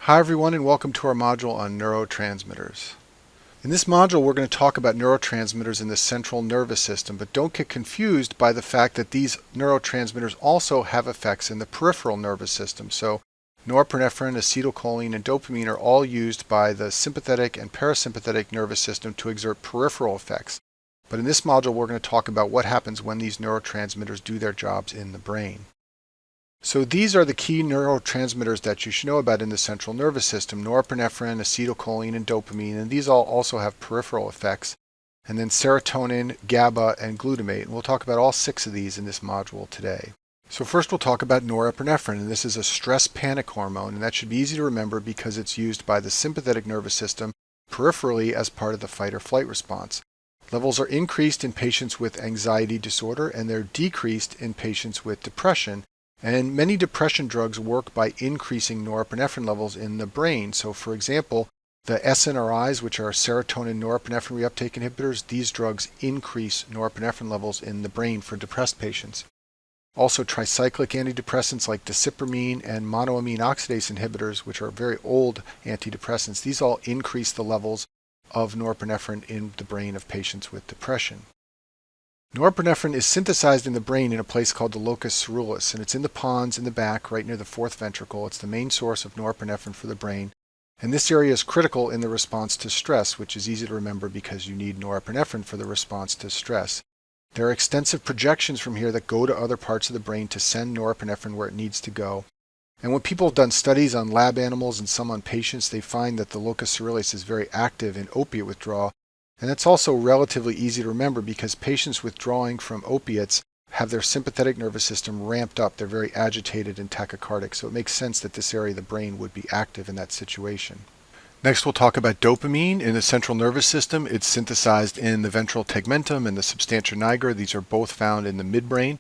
Hi everyone and welcome to our module on neurotransmitters. In this module we're going to talk about neurotransmitters in the central nervous system, but don't get confused by the fact that these neurotransmitters also have effects in the peripheral nervous system. So norepinephrine, acetylcholine, and dopamine are all used by the sympathetic and parasympathetic nervous system to exert peripheral effects. But in this module we're going to talk about what happens when these neurotransmitters do their jobs in the brain. So these are the key neurotransmitters that you should know about in the central nervous system: norepinephrine, acetylcholine, and dopamine, and these all also have peripheral effects. And then serotonin, GABA, and glutamate. And we'll talk about all 6 of these in this module today. So first we'll talk about norepinephrine, and this is a stress panic hormone, and that should be easy to remember because it's used by the sympathetic nervous system peripherally as part of the fight or flight response. Levels are increased in patients with anxiety disorder, and they're decreased in patients with depression. And many depression drugs work by increasing norepinephrine levels in the brain. So for example, the SNRIs, which are serotonin norepinephrine reuptake inhibitors, these drugs increase norepinephrine levels in the brain for depressed patients. Also tricyclic antidepressants like desipramine and monoamine oxidase inhibitors, which are very old antidepressants, these all increase the levels of norepinephrine in the brain of patients with depression. Norepinephrine is synthesized in the brain in a place called the locus coeruleus, and it's in the pons in the back right near the fourth ventricle. It's the main source of norepinephrine for the brain, and this area is critical in the response to stress, which is easy to remember because you need norepinephrine for the response to stress. There are extensive projections from here that go to other parts of the brain to send norepinephrine where it needs to go. And when people have done studies on lab animals and some on patients, they find that the locus coeruleus is very active in opiate withdrawal. And that's also relatively easy to remember because patients withdrawing from opiates have their sympathetic nervous system ramped up. They're very agitated and tachycardic, so it makes sense that this area of the brain would be active in that situation. Next we'll talk about dopamine in the central nervous system. It's synthesized in the ventral tegmentum and the substantia nigra. These are both found in the midbrain.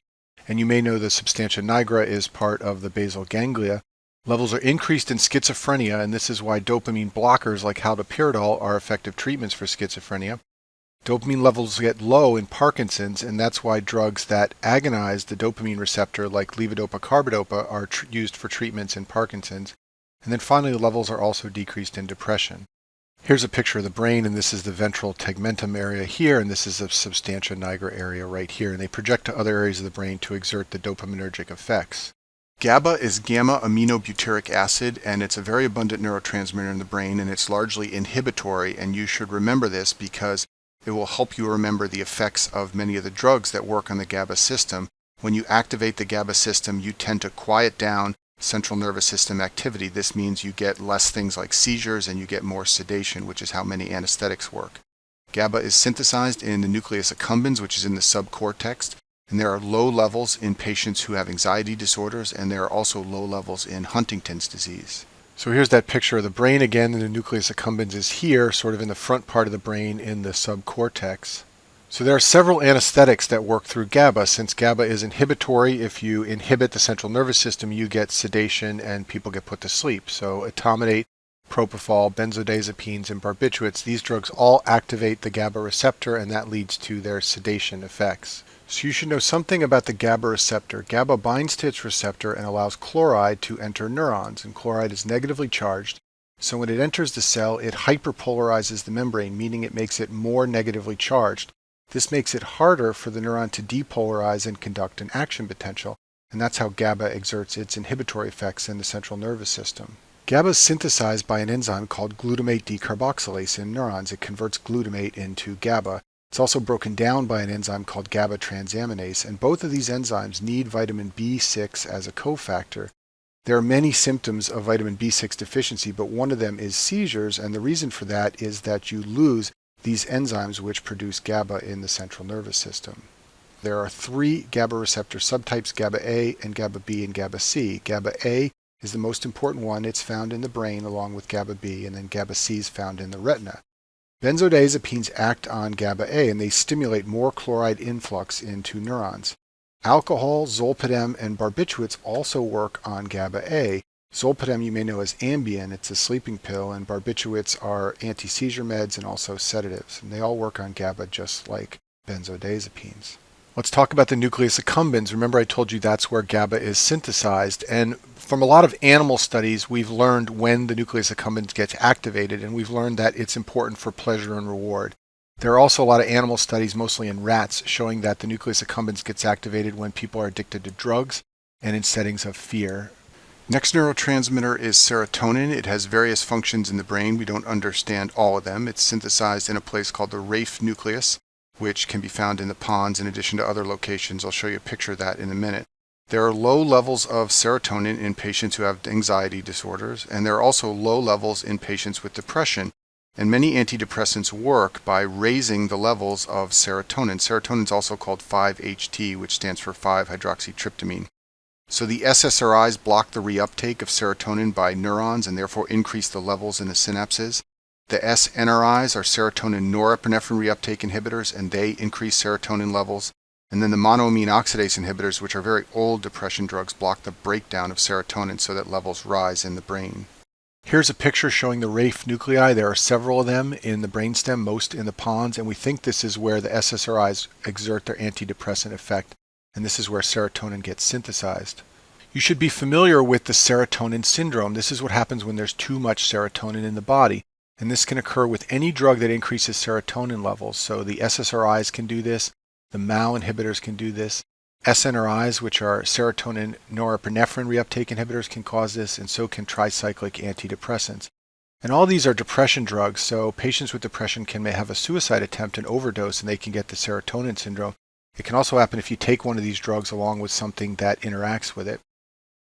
And you may know the substantia nigra is part of the basal ganglia. Levels are increased in schizophrenia, and this is why dopamine blockers like haloperidol are effective treatments for schizophrenia. Dopamine levels get low in Parkinson's, and that's why drugs that agonize the dopamine receptor like levodopa-carbidopa are used for treatments in Parkinson's. And then finally, levels are also decreased in depression. Here's a picture of the brain, and this is the ventral tegmentum area here, and this is the substantia nigra area right here, and they project to other areas of the brain to exert the dopaminergic effects. GABA is gamma-aminobutyric acid, and it's a very abundant neurotransmitter in the brain, and it's largely inhibitory, and you should remember this because it will help you remember the effects of many of the drugs that work on the GABA system. When you activate the GABA system, you tend to quiet down central nervous system activity. This means you get less things like seizures and you get more sedation, which is how many anesthetics work. GABA is synthesized in the nucleus accumbens, which is in the subcortex. And there are low levels in patients who have anxiety disorders, and there are also low levels in Huntington's disease. So here's that picture of the brain again, and the nucleus accumbens is here, sort of in the front part of the brain in the subcortex. So there are several anesthetics that work through GABA. Since GABA is inhibitory, if you inhibit the central nervous system, you get sedation and people get put to sleep. So etomidate, propofol, benzodiazepines, and barbiturates, these drugs all activate the GABA receptor, and that leads to their sedation effects. So you should know something about the GABA receptor. GABA binds to its receptor and allows chloride to enter neurons, and chloride is negatively charged. So when it enters the cell, it hyperpolarizes the membrane, meaning it makes it more negatively charged. This makes it harder for the neuron to depolarize and conduct an action potential, and that's how GABA exerts its inhibitory effects in the central nervous system. GABA is synthesized by an enzyme called glutamate decarboxylase in neurons. It converts glutamate into GABA. It's also broken down by an enzyme called GABA transaminase, and both of these enzymes need vitamin B6 as a cofactor. There are many symptoms of vitamin B6 deficiency, but one of them is seizures, and the reason for that is that you lose these enzymes which produce GABA in the central nervous system. There are 3 GABA receptor subtypes: GABA A and GABA B and GABA C. GABA A is the most important one. It's found in the brain along with GABA B, and then GABA C is found in the retina. Benzodiazepines act on GABA A, and they stimulate more chloride influx into neurons. Alcohol, zolpidem, and barbiturates also work on GABA A. Zolpidem you may know as Ambien. It's a sleeping pill, and barbiturates are anti-seizure meds and also sedatives, and they all work on GABA just like benzodiazepines. Let's talk about the nucleus accumbens. Remember I told you that's where GABA is synthesized, and from a lot of animal studies we've learned when the nucleus accumbens gets activated, and we've learned that it's important for pleasure and reward. There are also a lot of animal studies, mostly in rats, showing that the nucleus accumbens gets activated when people are addicted to drugs and in settings of fear. Next neurotransmitter is serotonin. It has various functions in the brain. We don't understand all of them. It's synthesized in a place called the Rafe nucleus, which can be found in the pons in addition to other locations. I'll show you a picture of that in a minute. There are low levels of serotonin in patients who have anxiety disorders, and there are also low levels in patients with depression. And many antidepressants work by raising the levels of serotonin. Serotonin is also called 5-HT, which stands for 5-hydroxytryptamine. So the SSRIs block the reuptake of serotonin by neurons and therefore increase the levels in the synapses. The SNRIs are serotonin norepinephrine reuptake inhibitors, and they increase serotonin levels. And then the monoamine oxidase inhibitors, which are very old depression drugs, block the breakdown of serotonin so that levels rise in the brain. Here's a picture showing the Rafe nuclei. There are several of them in the brainstem, most in the pons, and we think this is where the SSRIs exert their antidepressant effect, and this is where serotonin gets synthesized. You should be familiar with the serotonin syndrome. This is what happens when there's too much serotonin in the body, and this can occur with any drug that increases serotonin levels. So the SSRIs can do this, the MAO inhibitors can do this, SNRIs, which are serotonin norepinephrine reuptake inhibitors, can cause this, and so can tricyclic antidepressants. And all these are depression drugs, so patients with depression may have a suicide attempt and overdose, and they can get the serotonin syndrome. It can also happen if you take one of these drugs along with something that interacts with it.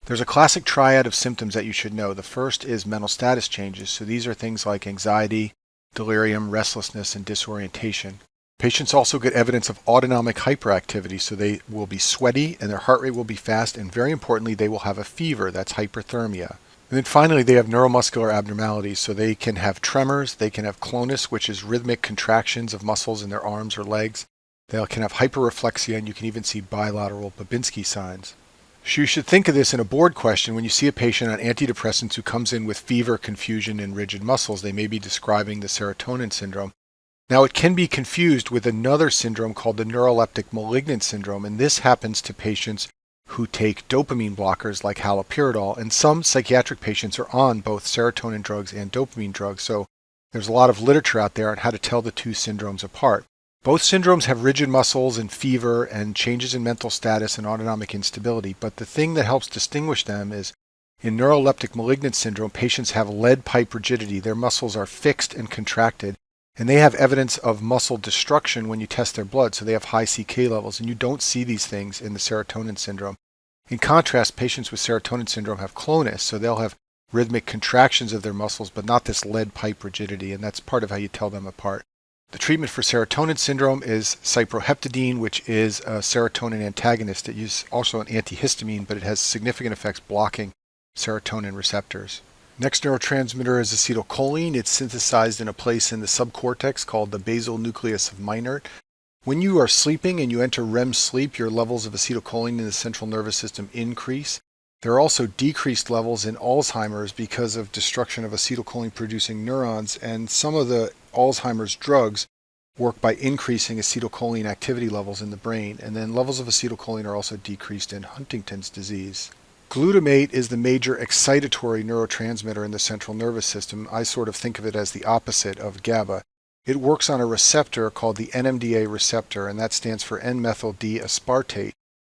There's a classic triad of symptoms that you should know. The first is mental status changes, so these are things like anxiety, delirium, restlessness, and disorientation. Patients also get evidence of autonomic hyperactivity, so they will be sweaty and their heart rate will be fast, and very importantly, they will have a fever. That's hyperthermia. And then finally, they have neuromuscular abnormalities, so they can have tremors, they can have clonus, which is rhythmic contractions of muscles in their arms or legs. They can have hyperreflexia, and you can even see bilateral Babinski signs. So you should think of this in a board question. When you see a patient on antidepressants who comes in with fever, confusion, and rigid muscles, they may be describing the serotonin syndrome. Now, it can be confused with another syndrome called the neuroleptic malignant syndrome, and this happens to patients who take dopamine blockers like haloperidol, and some psychiatric patients are on both serotonin drugs and dopamine drugs, so there's a lot of literature out there on how to tell the two syndromes apart. Both syndromes have rigid muscles and fever and changes in mental status and autonomic instability, but the thing that helps distinguish them is in neuroleptic malignant syndrome, patients have lead pipe rigidity. Their muscles are fixed and contracted, and they have evidence of muscle destruction when you test their blood, so they have high CK levels, and you don't see these things in the serotonin syndrome. In contrast, patients with serotonin syndrome have clonus, so they'll have rhythmic contractions of their muscles, but not this lead pipe rigidity, and that's part of how you tell them apart. The treatment for serotonin syndrome is cyproheptadine, which is a serotonin antagonist. It is also an antihistamine, but it has significant effects blocking serotonin receptors. Next neurotransmitter is acetylcholine. It's synthesized in a place in the subcortex called the basal nucleus of Meynert. When you are sleeping and you enter REM sleep, your levels of acetylcholine in the central nervous system increase. There are also decreased levels in Alzheimer's because of destruction of acetylcholine-producing neurons, and some of the Alzheimer's drugs work by increasing acetylcholine activity levels in the brain, and then levels of acetylcholine are also decreased in Huntington's disease. Glutamate is the major excitatory neurotransmitter in the central nervous system. I sort of think of it as the opposite of GABA. It works on a receptor called the NMDA receptor, and that stands for N-methyl D-aspartate.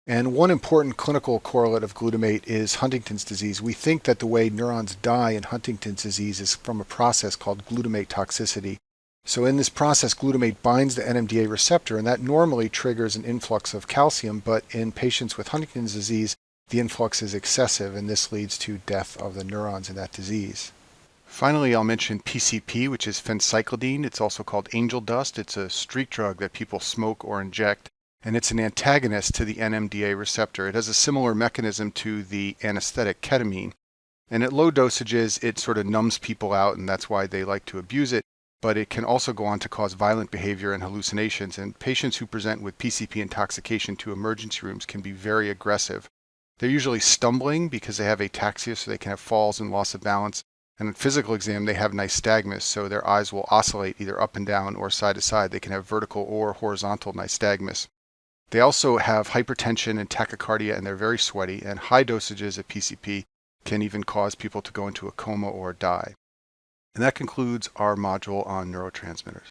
And one important clinical correlate of glutamate is Huntington's disease. We think that the way neurons die in Huntington's disease is from a process called glutamate toxicity. So in this process, glutamate binds the NMDA receptor, and that normally triggers an influx of calcium, but in patients with Huntington's disease, the influx is excessive, and this leads to death of the neurons in that disease. Finally, I'll mention PCP, which is phencyclidine. It's also called angel dust. It's a street drug that people smoke or inject, and it's an antagonist to the NMDA receptor. It has a similar mechanism to the anesthetic ketamine. And at low dosages, it sort of numbs people out, and that's why they like to abuse it. But it can also go on to cause violent behavior and hallucinations. And patients who present with PCP intoxication to emergency rooms can be very aggressive. They're usually stumbling because they have ataxia, so they can have falls and loss of balance. And at physical exam, they have nystagmus, so their eyes will oscillate either up and down or side to side. They can have vertical or horizontal nystagmus. They also have hypertension and tachycardia, and they're very sweaty, and high dosages of PCP can even cause people to go into a coma or die. And that concludes our module on neurotransmitters.